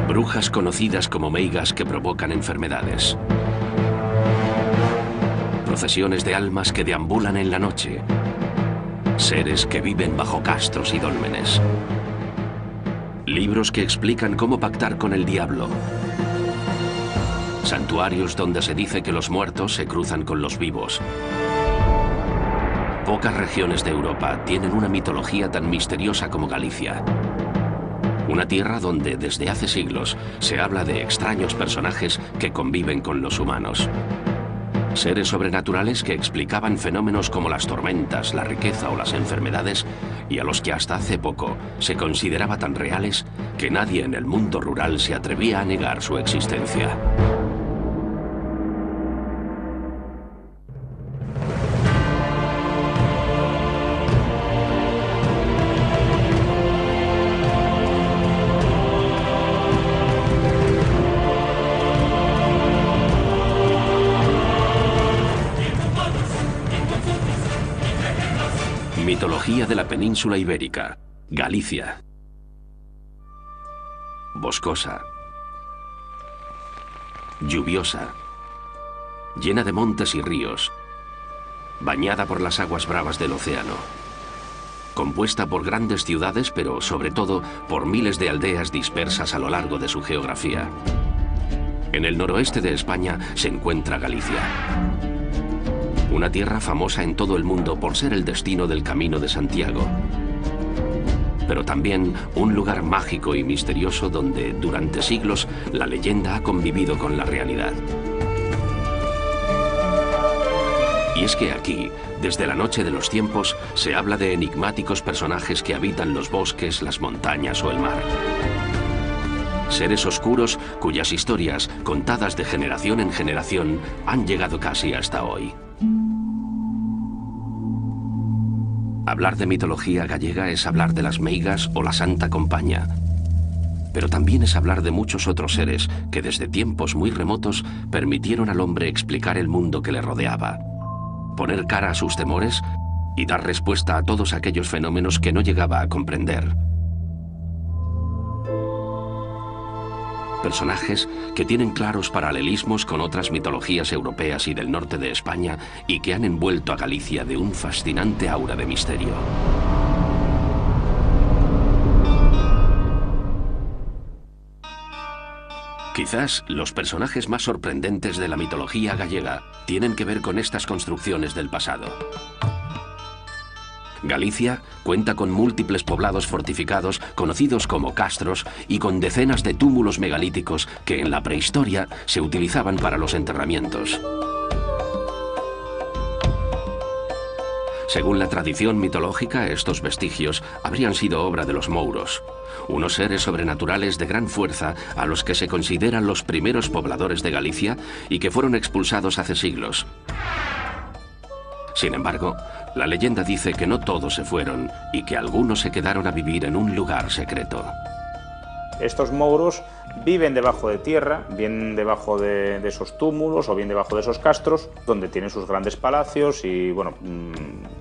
Brujas conocidas como meigas que provocan enfermedades. Procesiones de almas que deambulan en la noche. Seres que viven bajo castros y dólmenes. Libros que explican cómo pactar con el diablo. Santuarios donde se dice que los muertos se cruzan con los vivos. Pocas regiones de Europa tienen una mitología tan misteriosa como Galicia. Una tierra donde desde hace siglos se habla de extraños personajes que conviven con los humanos. Seres sobrenaturales que explicaban fenómenos como las tormentas, la riqueza o las enfermedades, y a los que hasta hace poco se consideraba tan reales que nadie en el mundo rural se atrevía a negar su existencia. Mitología de la península ibérica, Galicia. Boscosa. Lluviosa. Llena de montes y ríos. Bañada por las aguas bravas del océano. Compuesta por grandes ciudades, pero sobre todo por miles de aldeas dispersas a lo largo de su geografía. En el noroeste de España se encuentra Galicia. Una tierra famosa en todo el mundo por ser el destino del Camino de Santiago. Pero también un lugar mágico y misterioso donde, durante siglos, la leyenda ha convivido con la realidad. Y es que aquí, desde la noche de los tiempos, se habla de enigmáticos personajes que habitan los bosques, las montañas o el mar. Seres oscuros cuyas historias, contadas de generación en generación, han llegado casi hasta hoy. Hablar de mitología gallega es hablar de las meigas o la Santa Compaña. Pero también es hablar de muchos otros seres que desde tiempos muy remotos permitieron al hombre explicar el mundo que le rodeaba, poner cara a sus temores y dar respuesta a todos aquellos fenómenos que no llegaba a comprender. Personajes que tienen claros paralelismos con otras mitologías europeas y del norte de España y que han envuelto a Galicia de un fascinante aura de misterio. Quizás los personajes más sorprendentes de la mitología gallega tienen que ver con estas construcciones del pasado. Galicia cuenta con múltiples poblados fortificados, conocidos como castros, y con decenas de túmulos megalíticos que en la prehistoria se utilizaban para los enterramientos. Según la tradición mitológica, estos vestigios habrían sido obra de los mouros, unos seres sobrenaturales de gran fuerza a los que se consideran los primeros pobladores de Galicia y que fueron expulsados hace siglos. Sin embargo, la leyenda dice que no todos se fueron y que algunos se quedaron a vivir en un lugar secreto. Estos mouros viven debajo de tierra, bien debajo de esos túmulos o bien debajo de esos castros, donde tienen sus grandes palacios y bueno,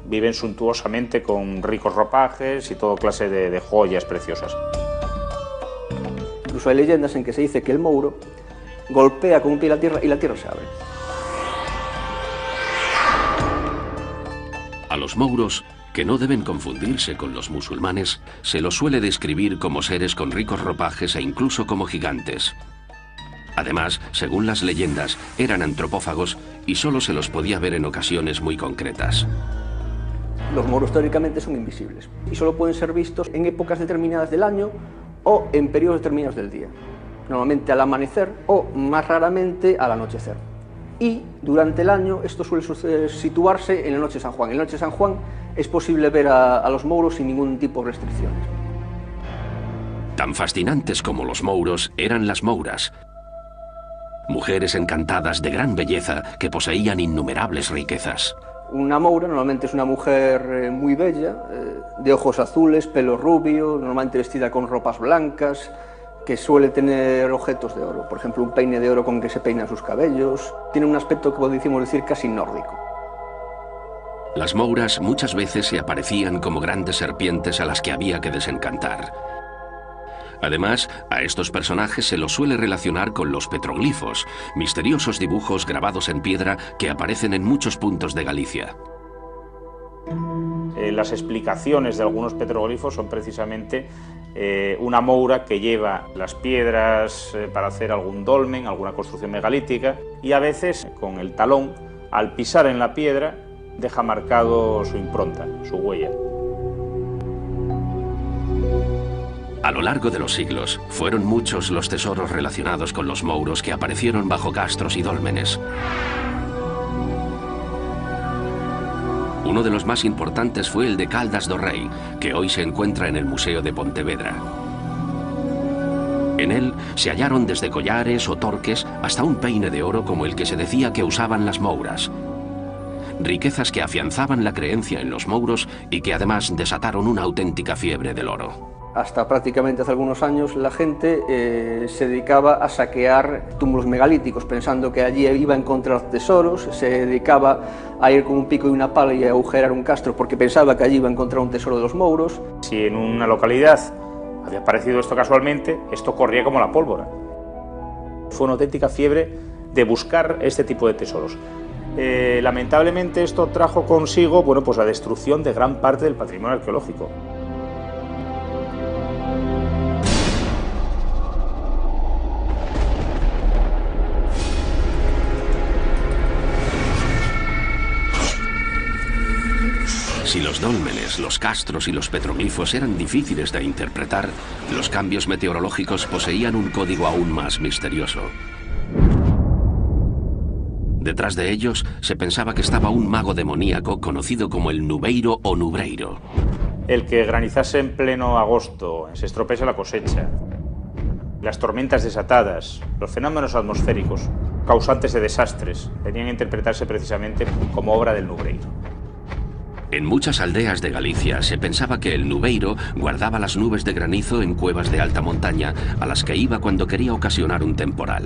viven suntuosamente con ricos ropajes y toda clase de joyas preciosas. Incluso hay leyendas en que se dice que el mouro golpea con un pie la tierra y la tierra se abre. A los mouros, que no deben confundirse con los musulmanes, se los suele describir como seres con ricos ropajes e incluso como gigantes. Además, según las leyendas, eran antropófagos y solo se los podía ver en ocasiones muy concretas. Los mouros teóricamente son invisibles y solo pueden ser vistos en épocas determinadas del año o en periodos determinados del día. Normalmente al amanecer o, más raramente, al anochecer. Y durante el año esto suele situarse en la noche de San Juan. En la noche de San Juan es posible ver a los mouros sin ningún tipo de restricciones. Tan fascinantes como los mouros eran las mouras, mujeres encantadas de gran belleza que poseían innumerables riquezas. Una moura normalmente es una mujer muy bella, de ojos azules, pelo rubio, normalmente vestida con ropas blancas, que suele tener objetos de oro, por ejemplo un peine de oro con que se peina sus cabellos. Tiene un aspecto que podríamos decir casi nórdico. Las mouras muchas veces se aparecían como grandes serpientes a las que había que desencantar. Además, a estos personajes se los suele relacionar con los petroglifos, misteriosos dibujos grabados en piedra que aparecen en muchos puntos de Galicia. Las explicaciones de algunos petroglifos son precisamente una moura que lleva las piedras para hacer algún dolmen, alguna construcción megalítica, y a veces con el talón, al pisar en la piedra, deja marcado su impronta, su huella. A lo largo de los siglos, fueron muchos los tesoros relacionados con los mouros que aparecieron bajo castros y dólmenes. Uno de los más importantes fue el de Caldas do Rei, que hoy se encuentra en el Museo de Pontevedra. En él se hallaron desde collares o torques hasta un peine de oro como el que se decía que usaban las mouras. Riquezas que afianzaban la creencia en los mouros y que además desataron una auténtica fiebre del oro. Hasta prácticamente hace algunos años la gente se dedicaba a saquear túmulos megalíticos pensando que allí iba a encontrar tesoros, se dedicaba a ir con un pico y una pala y a agujerar un castro porque pensaba que allí iba a encontrar un tesoro de los mouros. Si en una localidad había aparecido esto casualmente, esto corría como la pólvora. Fue una auténtica fiebre de buscar este tipo de tesoros. Lamentablemente esto trajo consigo, bueno, pues la destrucción de gran parte del patrimonio arqueológico. Si los dólmenes, los castros y los petroglifos eran difíciles de interpretar, los cambios meteorológicos poseían un código aún más misterioso. Detrás de ellos se pensaba que estaba un mago demoníaco conocido como el Nubeiro o Nubreiro. El que granizase en pleno agosto, se estropease la cosecha, las tormentas desatadas, los fenómenos atmosféricos causantes de desastres, tenían que interpretarse precisamente como obra del Nubreiro. En muchas aldeas de Galicia se pensaba que el Nubeiro guardaba las nubes de granizo en cuevas de alta montaña a las que iba cuando quería ocasionar un temporal.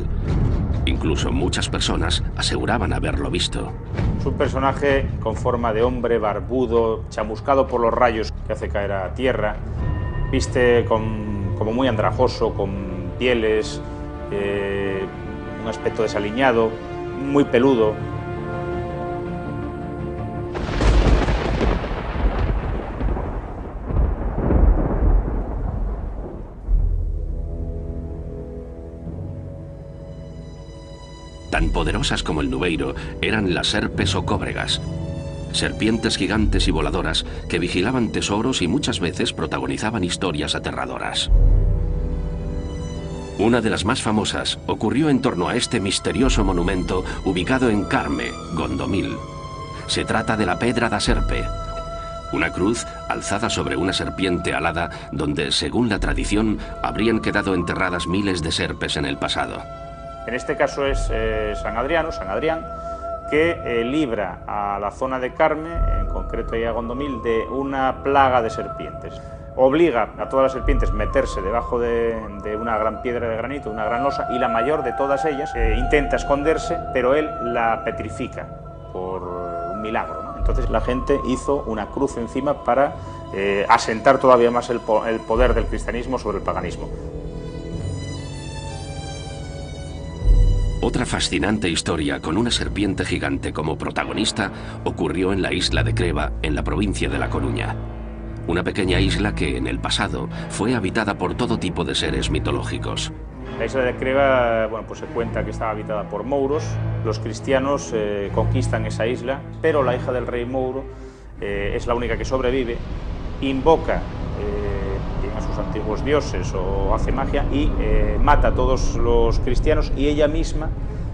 Incluso muchas personas aseguraban haberlo visto. Es un personaje con forma de hombre, barbudo, chamuscado por los rayos que hace caer a tierra, viste como muy andrajoso, con pieles, un aspecto desaliñado, muy peludo. Tan poderosas como el Nubeiro eran las serpes o cóbregas, serpientes gigantes y voladoras que vigilaban tesoros y muchas veces protagonizaban historias aterradoras. Una de las más famosas ocurrió en torno a este misterioso monumento ubicado en Carme, Gondomil. Se trata de la Pedra da Serpe, una cruz alzada sobre una serpiente alada donde, según la tradición, habrían quedado enterradas miles de serpes en el pasado. En este caso es San Adrián, que libra a la zona de Carme, en concreto y a Gondomil, de una plaga de serpientes. Obliga a todas las serpientes a meterse debajo de una gran piedra de granito, una gran losa, y la mayor de todas ellas intenta esconderse, pero él la petrifica por un milagro, ¿no? Entonces la gente hizo una cruz encima para asentar todavía más el poder del cristianismo sobre el paganismo. Otra fascinante historia con una serpiente gigante como protagonista ocurrió en la isla de Creva, en la provincia de La Coruña. Una pequeña isla que en el pasado fue habitada por todo tipo de seres mitológicos. La isla de Creva, bueno, pues se cuenta que estaba habitada por mouros. Los cristianos conquistan esa isla, pero la hija del rey mouro es la única que sobrevive, invoca a sus antiguos dioses o hace magia y mata a todos los cristianos, y ella misma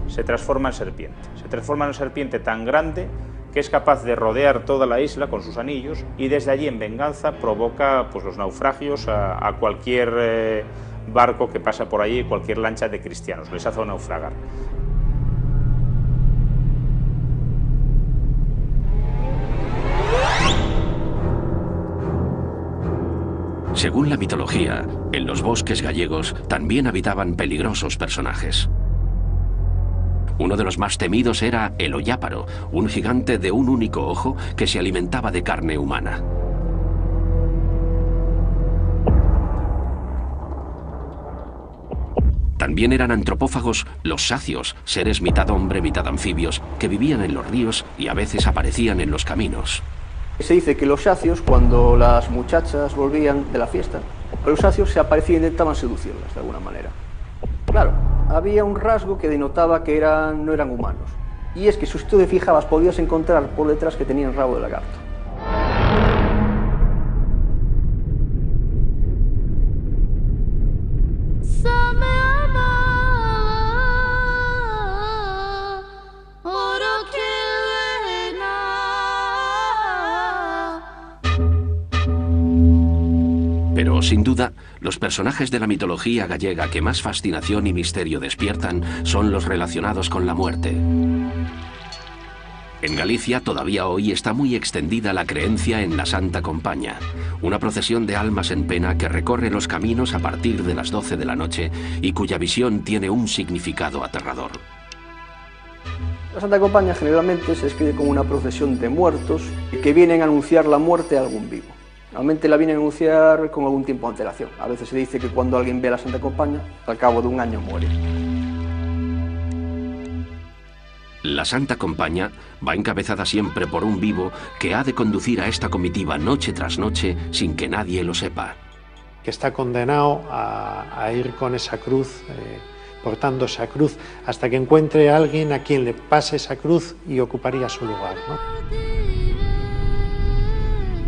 se transforma en serpiente. Se transforma en una serpiente tan grande que es capaz de rodear toda la isla con sus anillos, y desde allí, en venganza, provoca pues los naufragios a cualquier barco que pasa por allí, cualquier lancha de cristianos, les hace naufragar. Según la mitología, en los bosques gallegos también habitaban peligrosos personajes. Uno de los más temidos era el Oyáparo, un gigante de un único ojo que se alimentaba de carne humana. También eran antropófagos los sacios, seres mitad hombre, mitad anfibios, que vivían en los ríos y a veces aparecían en los caminos. Se dice que los sacios, cuando las muchachas volvían de la fiesta, los sacios se aparecían e intentaban seducirlas de alguna manera. Claro, había un rasgo que denotaba que no eran humanos. Y es que si tú te fijabas, podías encontrar por detrás que tenían rabo de lagarto. Pero, sin duda, los personajes de la mitología gallega que más fascinación y misterio despiertan son los relacionados con la muerte. En Galicia, todavía hoy, está muy extendida la creencia en la Santa Compaña, una procesión de almas en pena que recorre los caminos a partir de las 12 de la noche y cuya visión tiene un significado aterrador. La Santa Compaña generalmente se describe como una procesión de muertos que vienen a anunciar la muerte a algún vivo. Normalmente la vienen a anunciar con algún tiempo de antelación. A veces se dice que cuando alguien ve a la Santa Compaña, al cabo de un año muere. La Santa Compaña va encabezada siempre por un vivo que ha de conducir a esta comitiva noche tras noche sin que nadie lo sepa. Que está condenado a ir con esa cruz, portando esa cruz, hasta que encuentre a alguien a quien le pase esa cruz y ocuparía su lugar, ¿no?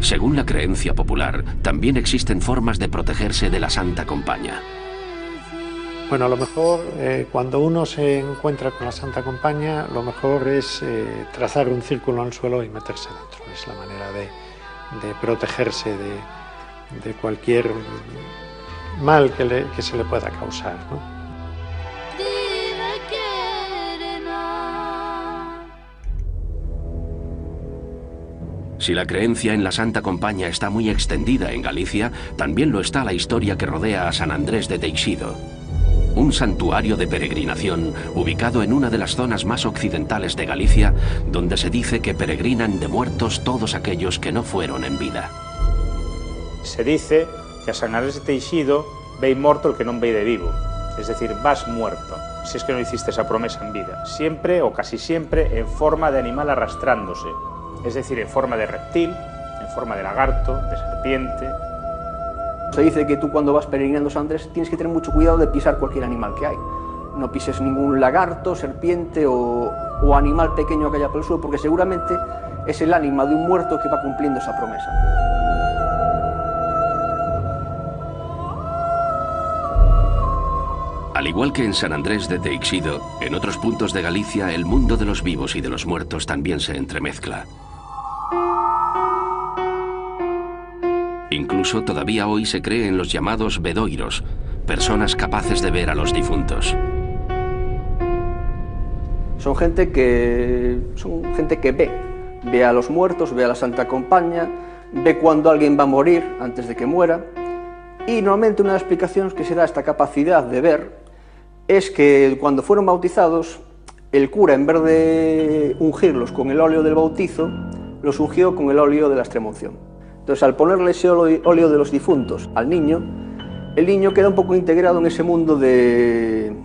Según la creencia popular, también existen formas de protegerse de la Santa Compaña. Bueno, a lo mejor cuando uno se encuentra con la Santa Compaña, lo mejor es trazar un círculo en el suelo y meterse dentro. Es la manera de protegerse de cualquier mal que se le pueda causar, ¿no? Si la creencia en la Santa Compaña está muy extendida en Galicia, también lo está la historia que rodea a San Andrés de Teixido. Un santuario de peregrinación ubicado en una de las zonas más occidentales de Galicia, donde se dice que peregrinan de muertos todos aquellos que no fueron en vida. Se dice que a San Andrés de Teixido vei morto el que non vei de vivo, es decir, vas muerto, si es que no hiciste esa promesa en vida, siempre o casi siempre en forma de animal arrastrándose, es decir, en forma de reptil, en forma de lagarto, de serpiente. Se dice que tú cuando vas peregrinando a San Andrés tienes que tener mucho cuidado de pisar cualquier animal que hay. No pises ningún lagarto, serpiente o animal pequeño que haya por el suelo, porque seguramente es el ánima de un muerto que va cumpliendo esa promesa. Al igual que en San Andrés de Teixido, en otros puntos de Galicia el mundo de los vivos y de los muertos también se entremezcla. Incluso todavía hoy se cree en los llamados vedoiros, personas capaces de ver a los difuntos. Son gente que ve a los muertos, ve a la Santa Compaña, ve cuando alguien va a morir antes de que muera. Y normalmente una de las explicaciones que se da a esta capacidad de ver es que cuando fueron bautizados, el cura, en vez de ungirlos con el óleo del bautizo, los ungió con el óleo de la extremunción. Entonces, al ponerle ese óleo de los difuntos al niño, el niño queda un poco integrado en ese mundo del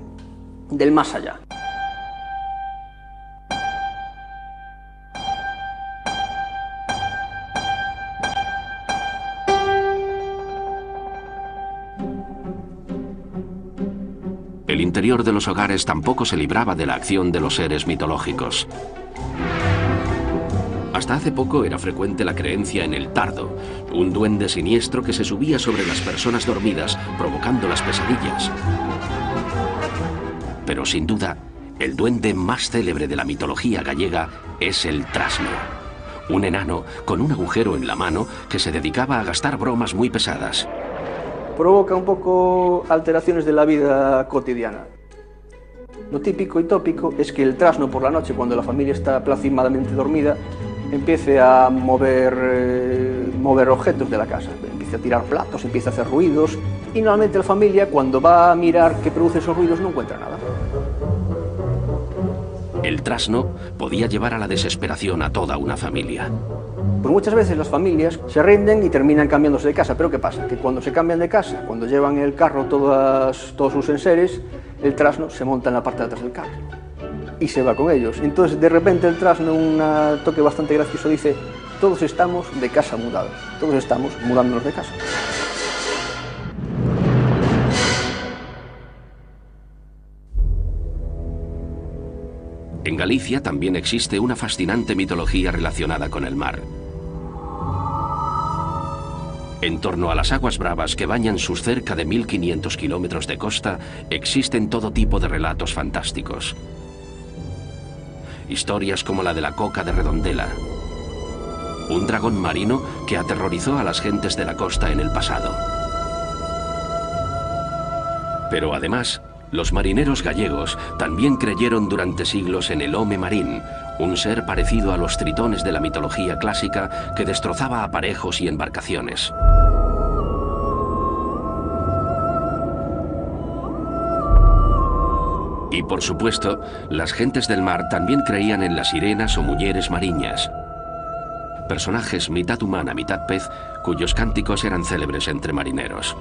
más allá. El interior de los hogares tampoco se libraba de la acción de los seres mitológicos. Hasta hace poco era frecuente la creencia en el tardo, un duende siniestro que se subía sobre las personas dormidas, provocando las pesadillas. Pero sin duda, el duende más célebre de la mitología gallega es el trasno, un enano con un agujero en la mano que se dedicaba a gastar bromas muy pesadas. Provoca un poco alteraciones de la vida cotidiana. Lo típico y tópico es que el trasno por la noche, cuando la familia está plácidamente dormida, empiece a mover objetos de la casa, empieza a tirar platos, empieza a hacer ruidos, y normalmente la familia, cuando va a mirar qué produce esos ruidos, no encuentra nada. El trasno podía llevar a la desesperación a toda una familia. Pues muchas veces las familias se rinden y terminan cambiándose de casa, pero ¿qué pasa? Que cuando se cambian de casa, cuando llevan en el carro todos sus enseres, el trasno se monta en la parte de atrás del carro y se va con ellos. Entonces de repente el trasno, un toque bastante gracioso, dice: todos estamos de casa mudados, todos estamos mudándonos de casa. En Galicia también existe una fascinante mitología relacionada con el mar. En torno a las aguas bravas que bañan sus cerca de 1500 kilómetros de costa, existen todo tipo de relatos fantásticos. Historias como la de la Coca de Redondela, un dragón marino que aterrorizó a las gentes de la costa en el pasado. Pero además, los marineros gallegos también creyeron durante siglos en el home marín, un ser parecido a los tritones de la mitología clásica que destrozaba aparejos y embarcaciones. Y por supuesto, las gentes del mar también creían en las sirenas o mujeres mariñas, personajes mitad humana, mitad pez, cuyos cánticos eran célebres entre marineros.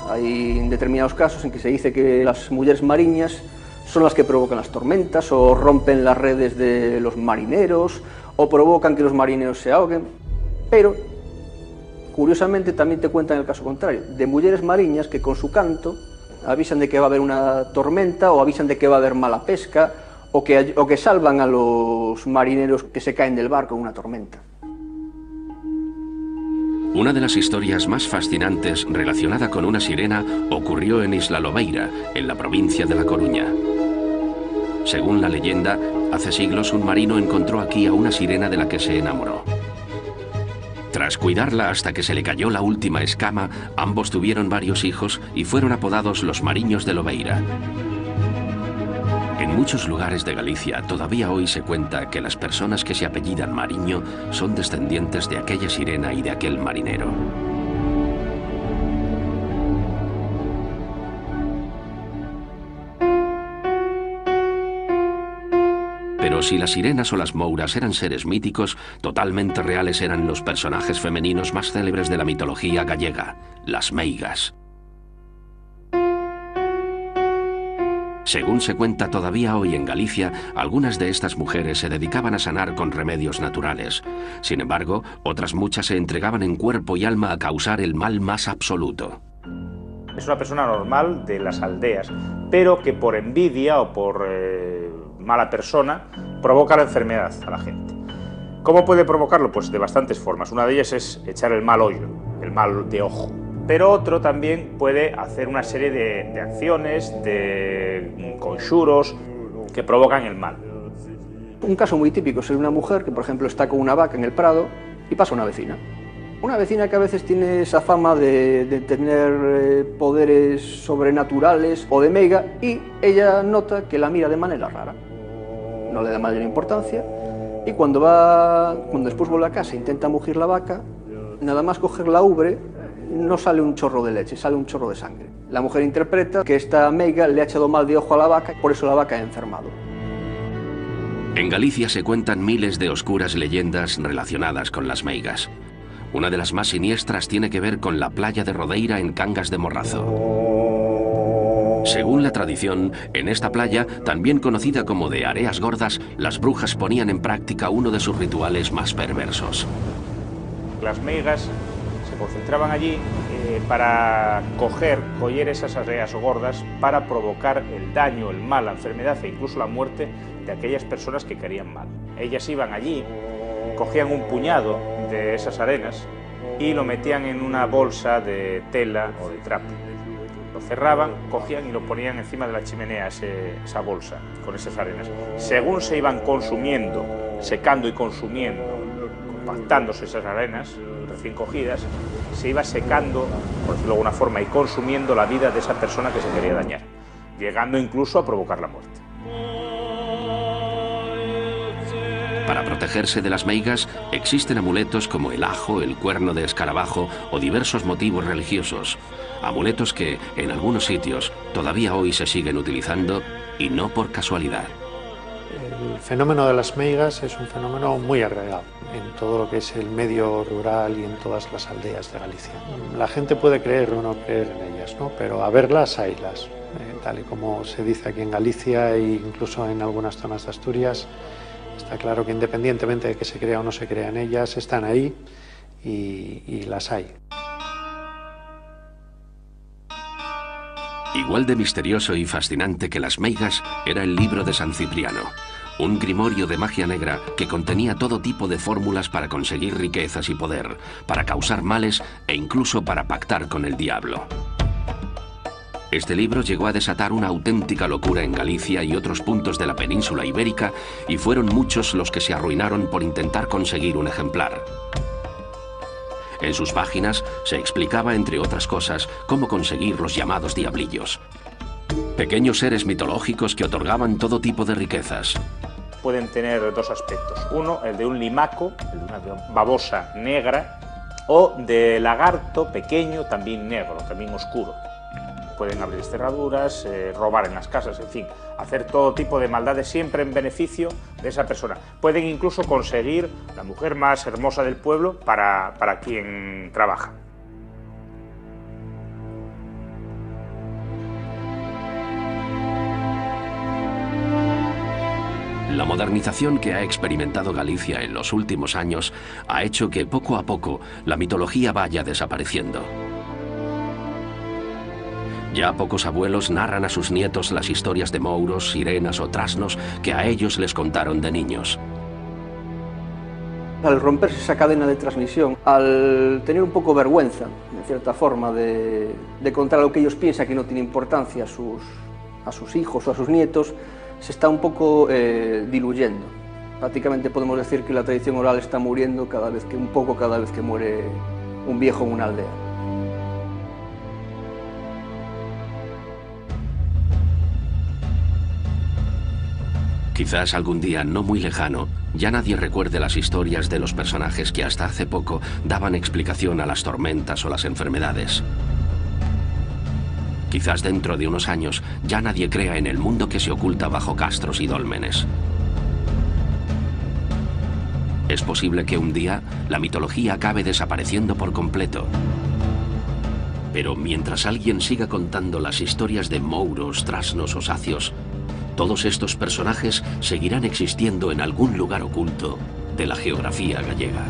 Hay determinados casos en que se dice que las mujeres mariñas son las que provocan las tormentas, o rompen las redes de los marineros, o provocan que los marineros se ahoguen. Pero, curiosamente, también te cuentan el caso contrario, de mujeres mariñas que con su canto avisan de que va a haber una tormenta, o avisan de que va a haber mala pesca, o que salvan a los marineros que se caen del barco en una tormenta. Una de las historias más fascinantes relacionada con una sirena ocurrió en Isla Lobeira, en la provincia de La Coruña. Según la leyenda, hace siglos un marino encontró aquí a una sirena de la que se enamoró. Tras cuidarla hasta que se le cayó la última escama, ambos tuvieron varios hijos y fueron apodados los Mariños de Lobeira. En muchos lugares de Galicia todavía hoy se cuenta que las personas que se apellidan Mariño son descendientes de aquella sirena y de aquel marinero. Pero si las sirenas o las mouras eran seres míticos, totalmente reales eran los personajes femeninos más célebres de la mitología gallega, las meigas. Según se cuenta todavía hoy en Galicia, algunas de estas mujeres se dedicaban a sanar con remedios naturales. Sin embargo, otras muchas se entregaban en cuerpo y alma a causar el mal más absoluto. Es una persona normal de las aldeas, pero que por envidia o por mala persona provoca la enfermedad a la gente. ¿Cómo puede provocarlo? Pues de bastantes formas. Una de ellas es echar el mal ojo, el mal de ojo. Pero otro también puede hacer una serie de acciones, de conjuros que provocan el mal. Un caso muy típico es una mujer que, por ejemplo, está con una vaca en el prado y pasa una vecina. Una vecina que a veces tiene esa fama de tener poderes sobrenaturales o de meiga, y ella nota que la mira de manera rara. No le da mayor importancia, y cuando después vuelve a casa e intenta mugir la vaca, nada más coger la ubre, no sale un chorro de leche, sale un chorro de sangre. La mujer interpreta que esta meiga le ha echado mal de ojo a la vaca, por eso la vaca ha enfermado. En Galicia se cuentan miles de oscuras leyendas relacionadas con las meigas. Una de las más siniestras tiene que ver con la playa de Rodeira en Cangas de Morrazo. Según la tradición, en esta playa, también conocida como de Areas Gordas, las brujas ponían en práctica uno de sus rituales más perversos. Las meigas se concentraban allí para coger esas areas gordas para provocar el daño, el mal, la enfermedad e incluso la muerte de aquellas personas que querían mal. Ellas iban allí, cogían un puñado de esas arenas y lo metían en una bolsa de tela o de trapo. Lo cerraban, cogían y lo ponían encima de la chimenea, esa bolsa con esas arenas. Según se iban consumiendo, secando y consumiendo, compactándose esas arenas recién cogidas, se iba secando, por decirlo de alguna forma, y consumiendo la vida de esa persona que se quería dañar, llegando incluso a provocar la muerte. Para protegerse de las meigas existen amuletos como el ajo, el cuerno de escarabajo o diversos motivos religiosos. Amuletos que, en algunos sitios, todavía hoy se siguen utilizando y no por casualidad. El fenómeno de las meigas es un fenómeno muy agregado en todo lo que es el medio rural y en todas las aldeas de Galicia. La gente puede creer o no creer en ellas, ¿no? Pero a verlas, haylas. Tal y como se dice aquí en Galicia e incluso en algunas zonas de Asturias, está claro que independientemente de que se crea o no se crea en ellas, están ahí y las hay. Igual de misterioso y fascinante que las meigas era el libro de San Cipriano, un grimorio de magia negra que contenía todo tipo de fórmulas para conseguir riquezas y poder, para causar males e incluso para pactar con el diablo. Este libro llegó a desatar una auténtica locura en Galicia y otros puntos de la península ibérica, y fueron muchos los que se arruinaron por intentar conseguir un ejemplar. En sus páginas se explicaba, entre otras cosas, cómo conseguir los llamados diablillos. Pequeños seres mitológicos que otorgaban todo tipo de riquezas. Pueden tener dos aspectos. Uno, el de un limaco, el de una babosa negra, o de lagarto pequeño, también negro, también oscuro. Pueden abrir cerraduras, robar en las casas, en fin, hacer todo tipo de maldades siempre en beneficio de esa persona. Pueden incluso conseguir la mujer más hermosa del pueblo para quien trabaja. La modernización que ha experimentado Galicia en los últimos años ha hecho que poco a poco la mitología vaya desapareciendo. Ya pocos abuelos narran a sus nietos las historias de mouros, sirenas o trasnos que a ellos les contaron de niños. Al romperse esa cadena de transmisión, al tener un poco vergüenza, de cierta forma, de contar lo que ellos piensan que no tiene importancia a sus hijos o a sus nietos, se está un poco diluyendo. Prácticamente podemos decir que la tradición oral está muriendo cada vez que muere un viejo en una aldea. Quizás algún día no muy lejano, ya nadie recuerde las historias de los personajes que hasta hace poco daban explicación a las tormentas o las enfermedades. Quizás dentro de unos años ya nadie crea en el mundo que se oculta bajo castros y dólmenes. Es posible que un día la mitología acabe desapareciendo por completo. Pero mientras alguien siga contando las historias de mouros, trasnos o sacios, todos estos personajes seguirán existiendo en algún lugar oculto de la geografía gallega.